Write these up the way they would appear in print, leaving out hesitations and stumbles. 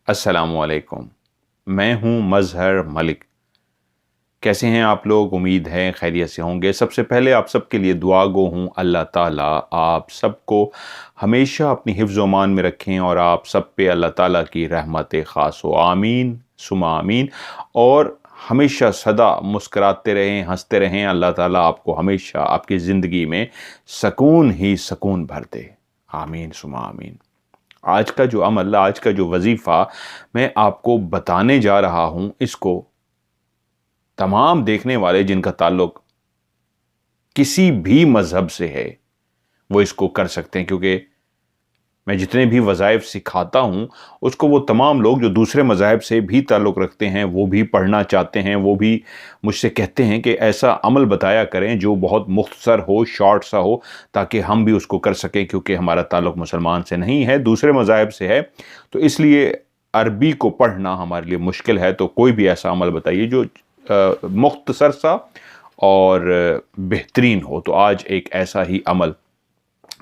अस्सलामु अलैकुम। मैं हूँ मज़हर मलिक। कैसे हैं आप लोग? उम्मीद है खैरियत से होंगे। सबसे पहले आप सबके लिए दुआ गो हूँ, अल्लाह ताला आप सबको हमेशा अपनी हिफ्ज़ व अमान में रखें और आप सब पे अल्लाह ताला की रहमत ख़ास हो। आमीन सुमा आमीन। और हमेशा सदा मुस्कुराते रहें, हंसते रहें। अल्लाह ताला आपको हमेशा आपकी ज़िंदगी में सकून ही सकून भर दे। आमीन सुमा आमीन। आज का जो अमल, आज का जो वजीफ़ा मैं आपको बताने जा रहा हूँ, इसको तमाम देखने वाले जिनका ताल्लुक किसी भी मजहब से है वो इसको कर सकते हैं, क्योंकि मैं जितने भी वज़ाइफ सिखाता हूँ उसको वो तमाम लोग जो दूसरे मज़ाहिब से भी ताल्लुक़ रखते हैं वो भी पढ़ना चाहते हैं, वो भी मुझसे कहते हैं कि ऐसा अमल बताया करें जो बहुत मुख्तसर हो, शॉर्ट सा हो, ताकि हम भी उसको कर सकें, क्योंकि हमारा ताल्लुक़ मुसलमान से नहीं है, दूसरे मज़ाहिब से है। तो इसलिए अरबी को पढ़ना हमारे लिए मुश्किल है। तो कोई भी ऐसा अमल बताइए जो मुख्तसर सा और बेहतरीन हो। तो आज एक ऐसा ही अमल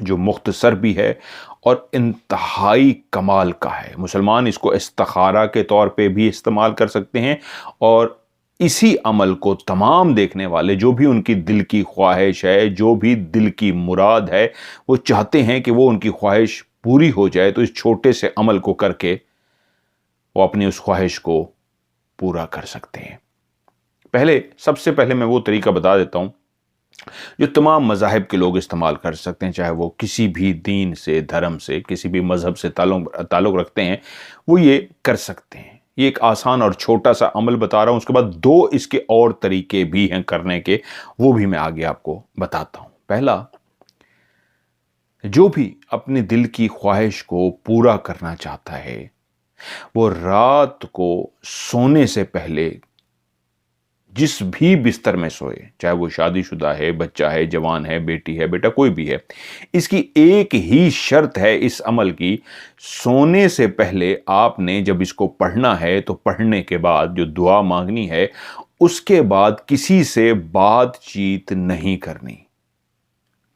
जो मुख्तसर भी है और इंतहाई कमाल का है। मुसलमान इसको इस्तिखारा के तौर पे भी इस्तेमाल कर सकते हैं और इसी अमल को तमाम देखने वाले, जो भी उनकी दिल की ख्वाहिश है, जो भी दिल की मुराद है, वो चाहते हैं कि वो उनकी ख्वाहिश पूरी हो जाए, तो इस छोटे से अमल को करके वो अपनी उस ख्वाहिश को पूरा कर सकते हैं। सबसे पहले मैं वो तरीका बता देता हूँ जो तमाम मज़ाहिब के लोग इस्तेमाल कर सकते हैं, चाहे वो किसी भी दीन से, धर्म से, किसी भी मज़हब से ताल्लुक़ रखते हैं, वो ये कर सकते हैं। ये एक आसान और छोटा सा अमल बता रहा हूँ, उसके बाद दो इसके और तरीके भी हैं करने के, वो भी मैं आगे आपको बताता हूँ। पहला, जो भी अपने दिल की ख्वाहिश को पूरा करना चाहता है वो रात को सोने से पहले जिस भी बिस्तर में सोए, चाहे वो शादीशुदा है, बच्चा है, जवान है, बेटी है, बेटा कोई भी है, इसकी एक ही शर्त है इस अमल की, सोने से पहले आपने जब इसको पढ़ना है तो पढ़ने के बाद जो दुआ मांगनी है उसके बाद किसी से बातचीत नहीं करनी।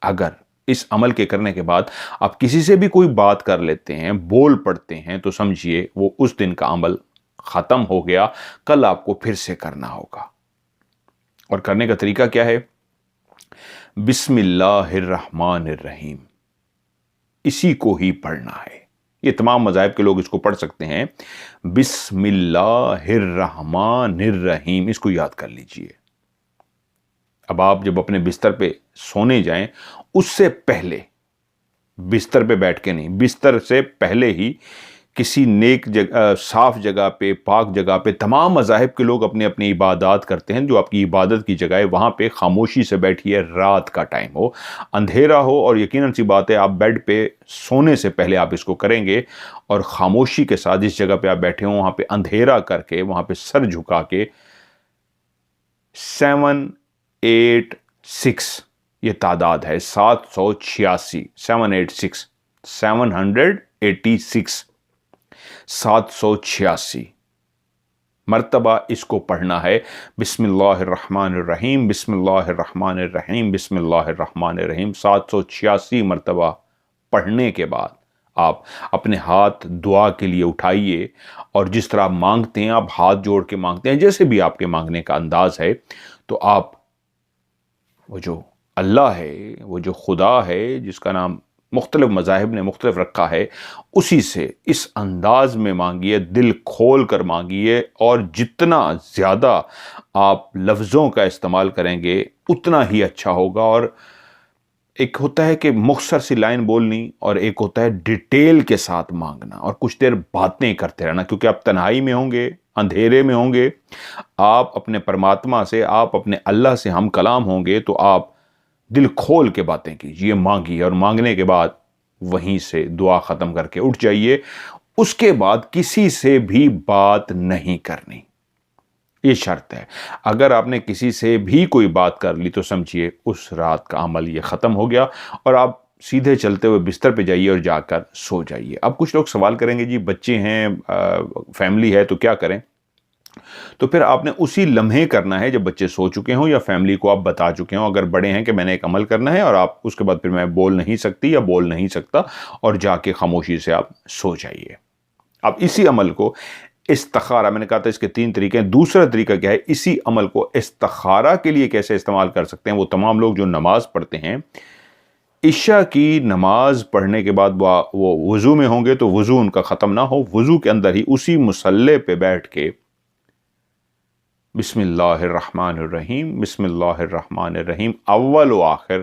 अगर इस अमल के करने के बाद आप किसी से भी कोई बात कर लेते हैं, बोल पड़ते हैं, तो समझिए वो उस दिन का अमल ख़त्म हो गया, कल आपको फिर से करना होगा। और करने का तरीका क्या है? बिस्मिल्लाहिर्रहमानिर्रहीम, इसी को ही पढ़ना है। ये तमाम मज़ाहिब के लोग इसको पढ़ सकते हैं। बिस्मिल्लाहिर्रहमानिर्रहीम, इसको याद कर लीजिए। अब आप जब अपने बिस्तर पे सोने जाएं, उससे पहले, बिस्तर पे बैठ के नहीं, बिस्तर से पहले ही किसी नेक जगह, साफ जगह पे, पाक जगह पे, तमाम मज़ाहिब के लोग अपनी अपनी इबादत करते हैं। जो आपकी इबादत की जगह है वहाँ पे खामोशी से बैठिए, रात का टाइम हो, अंधेरा हो, और यकीनन सी बात है आप बेड पे सोने से पहले आप इसको करेंगे और ख़ामोशी के साथ जिस जगह पे आप बैठे हो वहाँ पे अंधेरा करके, वहाँ पे सर झुका के 786, ये तादाद है 786, 786, 786, 786 मर्तबा इसको पढ़ना है। बिस्मिल्लाहिर्रहमानिर्रहीम, बिस्मिल्लाहिर्रहमानिर्रहीम, बिस्मिल्लाहिर्रहमानिर्रहीम 786 मर्तबा पढ़ने के बाद आप अपने हाथ दुआ के लिए उठाइए और जिस तरह आप मांगते हैं, आप हाथ जोड़ के मांगते हैं, जैसे भी आपके मांगने का अंदाज है, तो आप वो जो अल्लाह है, वो जो खुदा है, जिसका नाम मुख्तलिफ मज़ाहिब ने मुख्तलिफ रखा है, उसी से इस अंदाज में मांगिए, दिल खोल कर मांगिए, और जितना ज़्यादा आप लफ्ज़ों का इस्तेमाल करेंगे उतना ही अच्छा होगा। और एक होता है कि मुख्तसर सी लाइन बोलनी, और एक होता है डिटेल के साथ मांगना और कुछ देर बातें करते रहना, क्योंकि आप तन्हाई में होंगे, अंधेरे में होंगे, आप अपने परमात्मा से, आप अपने अल्लाह से हम कलाम होंगे, तो आप दिल खोल के बातें कीजिए, मांगिए, और मांगने के बाद वहीं से दुआ ख़त्म करके उठ जाइए। उसके बाद किसी से भी बात नहीं करनी, ये शर्त है। अगर आपने किसी से भी कोई बात कर ली तो समझिए उस रात का अमल ये ख़त्म हो गया और आप सीधे चलते हुए बिस्तर पे जाइए और जाकर सो जाइए। अब कुछ लोग सवाल करेंगे, जी बच्चे हैं, फैमिली है, तो क्या करें? तो फिर आपने उसी लम्हे करना है जब बच्चे सो चुके हों या फैमिली को आप बता चुके हों, अगर बड़े हैं कि मैंने एक अमल करना है, और आप उसके बाद फिर मैं बोल नहीं सकती या बोल नहीं सकता, और जाके खामोशी से आप सो जाइए। اب اسی عمل کو استخارہ، میں نے کہا تھا اس کے 3 طریقے ہیں، دوسرا طریقہ کیا ہے، اسی عمل کو استخارہ کے لیے کیسے استعمال کر سکتے ہیں؟ وہ تمام لوگ جو نماز پڑھتے ہیں، عشاء کی نماز پڑھنے کے بعد وہ وضو میں ہوں گے تو وضو ان کا ختم نہ ہو، وضو کے اندر ہی اسی مصلے پہ بیٹھ کے بسم اللہ الرحمن الرحیم، بسم اللہ الرحمن الرحیم، اول و آخر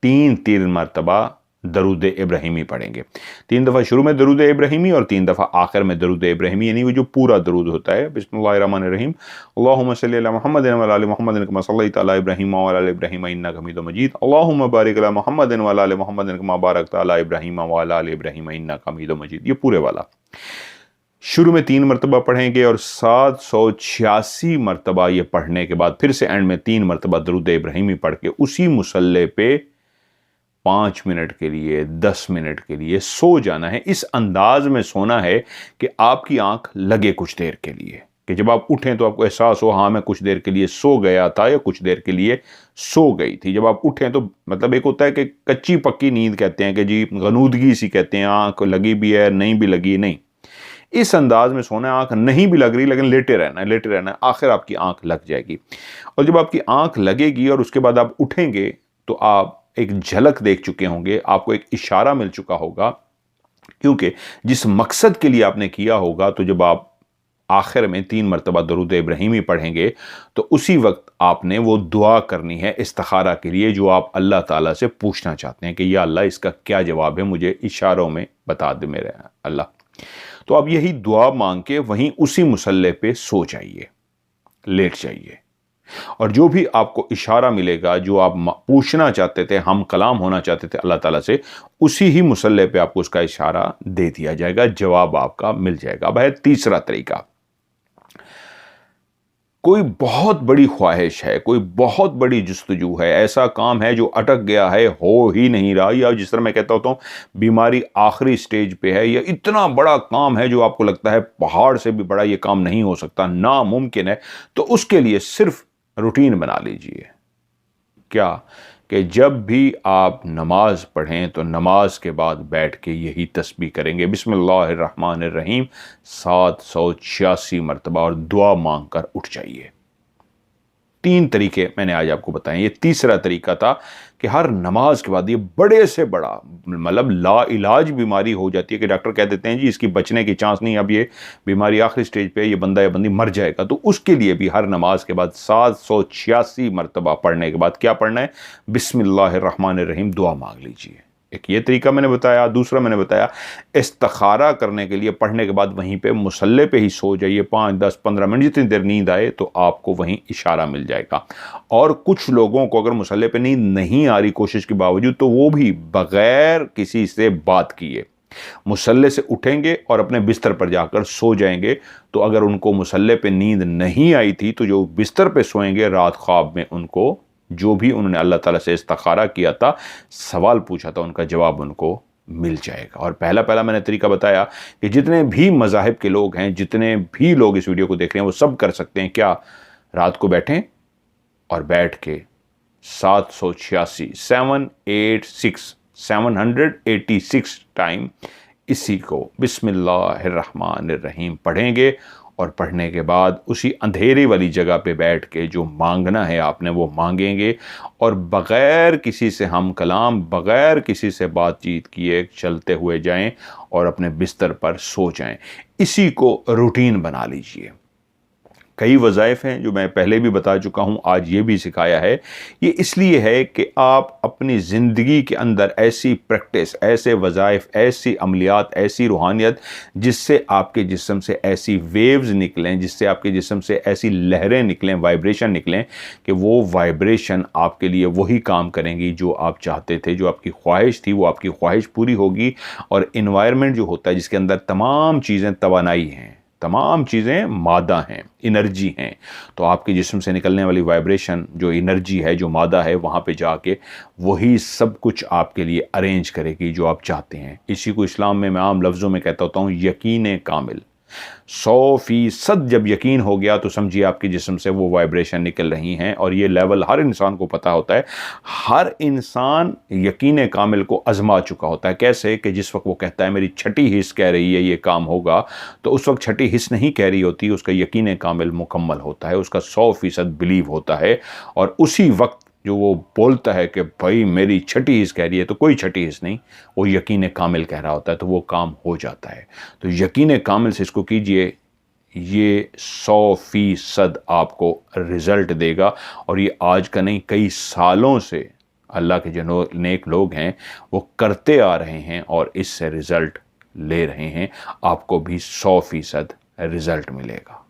3 مرتبہ درود ابراہیمی پڑھیں گے۔ 3 دفعہ شروع میں درود ابراہیمی اور 3 دفعہ آخر میں درود ابراہیمی، یعنی وہ جو پورا درود ہوتا ہے، بسم اللہ الرحمن الرحیم، اللہم صلی علی محمد وعلی آل محمد کما صلیت علی ابراہیم وعلی آل ابراہیم انک حمید مجید، اللہم بارک علی محمد وعلی آل محمد کما بارکت علی ابراہیم وعلی آل ابراہیم انک حمید مجید، یہ پورے والا شروع میں 3 مرتبہ پڑھیں گے، اور 786 مرتبہ یہ پڑھنے کے بعد پھر سے اینڈ میں 3 مرتبہ درود ابراہیمی پڑھ کے اسی مصلے پہ 5 منٹ کے لیے 10 منٹ کے لیے سو جانا ہے۔ اس انداز میں سونا ہے کہ آپ کی آنکھ لگے کچھ دیر کے لیے، کہ جب آپ اٹھیں تو آپ کو احساس ہو ہاں میں کچھ دیر کے لیے سو گیا تھا یا کچھ دیر کے لیے سو گئی تھی۔ جب آپ اٹھیں تو مطلب ایک ہوتا ہے کہ کچی پکی نیند کہتے ہیں، کہ جی غنودگی سی کہتے ہیں، آنکھ لگی بھی ہے نہیں بھی لگی، نہیں، اس انداز میں سونا ہے، آنکھ نہیں بھی لگ رہی لیکن لیٹے رہنا ہے، لیٹے رہنا ہے، آخر آپ کی آنکھ لگ جائے گی۔ اور جب آپ کی آنکھ لگے گی اور اس کے بعد آپ اٹھیں گے تو آپ ایک جھلک دیکھ چکے ہوں گے، آپ کو ایک اشارہ مل چکا ہوگا، کیونکہ جس مقصد کے لیے آپ نے کیا ہوگا، تو جب آپ آخر میں 3 مرتبہ درود ابراہیمی پڑھیں گے تو اسی وقت آپ نے وہ دعا کرنی ہے استخارہ کے لیے، جو آپ اللہ تعالیٰ سے پوچھنا چاہتے ہیں کہ یا اللہ اس کا کیا جواب ہے، مجھے اشاروں میں بتا دے میرے اللہ۔ تو آپ یہی دعا مانگ کے وہیں اسی مصلے پہ سو جائیے، لیٹ جائیے، اور جو بھی آپ کو اشارہ ملے گا، جو آپ پوچھنا چاہتے تھے، ہم کلام ہونا چاہتے تھے اللہ تعالیٰ سے، اسی ہی مصلے پہ آپ کو اس کا اشارہ دے دیا جائے گا، جواب آپ کا مل جائے گا۔ اب ہے تیسرا طریقہ، کوئی بہت بڑی خواہش ہے، کوئی بہت بڑی جستجو ہے، ایسا کام ہے جو اٹک گیا ہے، ہو ہی نہیں رہا، یا جس طرح میں کہتا ہوتا ہوں بیماری آخری سٹیج پہ ہے، یا اتنا بڑا کام ہے جو آپ کو لگتا ہے پہاڑ سے بھی بڑا یہ کام نہیں ہو سکتا، ناممکن ہے، تو اس کے لیے صرف روٹین بنا لیجئے۔ کیا کہ جب بھی آپ نماز پڑھیں تو نماز کے بعد بیٹھ کے یہی تسبیح کریں گے، بسم اللہ الرحمن الرحیم 786 مرتبہ، اور دعا مانگ کر اٹھ جائیے۔ 3 طریقے میں نے آج آپ کو بتائیں۔ یہ تیسرا طریقہ تھا کہ ہر نماز کے بعد یہ بڑے سے بڑا مطلب لا علاج بیماری ہو جاتی ہے، کہ ڈاکٹر کہہ دیتے ہیں جی اس کی بچنے کی چانس نہیں، اب یہ بیماری آخری سٹیج پہ ہے، یہ بندہ یا بندی مر جائے گا، تو اس کے لیے بھی ہر نماز کے بعد 786 مرتبہ پڑھنے کے بعد کیا پڑھنا ہے؟ بسم اللہ الرحمن الرحیم دعا مانگ لیجیے۔ ایک یہ طریقہ میں نے بتایا، دوسرا میں نے بتایا استخارہ کرنے کے لیے پڑھنے کے بعد وہیں پہ مصلے پہ ہی سو جائیے، 5 10 15 منٹ جتنی دیر نیند آئے تو آپ کو وہیں اشارہ مل جائے گا۔ اور کچھ لوگوں کو اگر مصلے پہ نیند نہیں آ رہی کوشش کے باوجود، تو وہ بھی بغیر کسی سے بات کیے مصلے سے اٹھیں گے اور اپنے بستر پر جا کر سو جائیں گے، تو اگر ان کو مصلے پہ نیند نہیں آئی تھی تو جو بستر پہ سوئیں گے رات خواب میں، ان کو جو بھی انہوں نے اللہ تعالیٰ سے استخارہ کیا تھا، سوال پوچھا تھا، ان کا جواب ان کو مل جائے گا۔ اور پہلا میں نے طریقہ بتایا کہ جتنے بھی مذاہب کے لوگ ہیں، جتنے بھی لوگ اس ویڈیو کو دیکھ رہے ہیں، وہ سب کر سکتے ہیں۔ کیا؟ رات کو بیٹھیں اور بیٹھ کے 786 ٹائم اسی کو بسم اللہ الرحمن الرحیم پڑھیں گے، اور پڑھنے کے بعد اسی اندھیرے والی جگہ پہ بیٹھ کے جو مانگنا ہے آپ نے وہ مانگیں گے، اور بغیر کسی سے ہم کلام، بغیر کسی سے بات چیت کیے چلتے ہوئے جائیں اور اپنے بستر پر سو جائیں۔ اسی کو روٹین بنا لیجئے۔ کئی وظائف ہیں جو میں پہلے بھی بتا چکا ہوں، آج یہ بھی سکھایا ہے۔ یہ اس لیے ہے کہ آپ اپنی زندگی کے اندر ایسی پریکٹس، ایسے وظائف، ایسی عملیات، ایسی روحانیت جس سے آپ کے جسم سے ایسی ویوز نکلیں، جس سے آپ کے جسم سے ایسی لہریں نکلیں، وائبریشن نکلیں، کہ وہ وائبریشن آپ کے لیے وہی کام کریں گی جو آپ چاہتے تھے، جو آپ کی خواہش تھی، وہ آپ کی خواہش پوری ہوگی۔ اور انوائرمنٹ جو ہوتا ہے جس کے اندر تمام چیزیں توانائی ہیں، تمام چیزیں مادہ ہیں، انرجی ہیں، تو آپ کے جسم سے نکلنے والی وائبریشن جو انرجی ہے، جو مادہ ہے، وہاں پہ جا کے وہی سب کچھ آپ کے لیے ارینج کرے گی جو آپ چاہتے ہیں۔ اسی کو اسلام میں عام لفظوں میں کہتا ہوتا ہوں یقین کامل۔ 100% जब यकीन हो गया तो समझिए आपके जिस्म से वो वाइब्रेशन निकल रही हैं, और ये लेवल हर इंसान को पता होता है। हर इंसान यकीन कामिल को आजमा चुका होता है। कैसे कि जिस वक्त वो कहता है मेरी छठी हिस्स कह रही है ये काम होगा, तो उस वक्त छठी हिस्स नहीं कह रही होती, उसका यकीन कामिल मुकम्मल होता है, उसका 100% बिलीव होता है। और उसी वक्त जो वो बोलता है कि भाई मेरी छठी हिस्स कह रही है, तो कोई छठी हिस्स नहीं, वो यकीन कामिल कह रहा होता है, तो वो काम हो जाता है। तो यकीन कामिल से इसको कीजिए, ये 100% आपको रिज़ल्ट देगा। और ये आज का नहीं, कई सालों से अल्लाह के जो नेक लोग हैं वो करते आ रहे हैं और इससे रिज़ल्ट ले रहे हैं। आपको भी 100% रिज़ल्ट मिलेगा।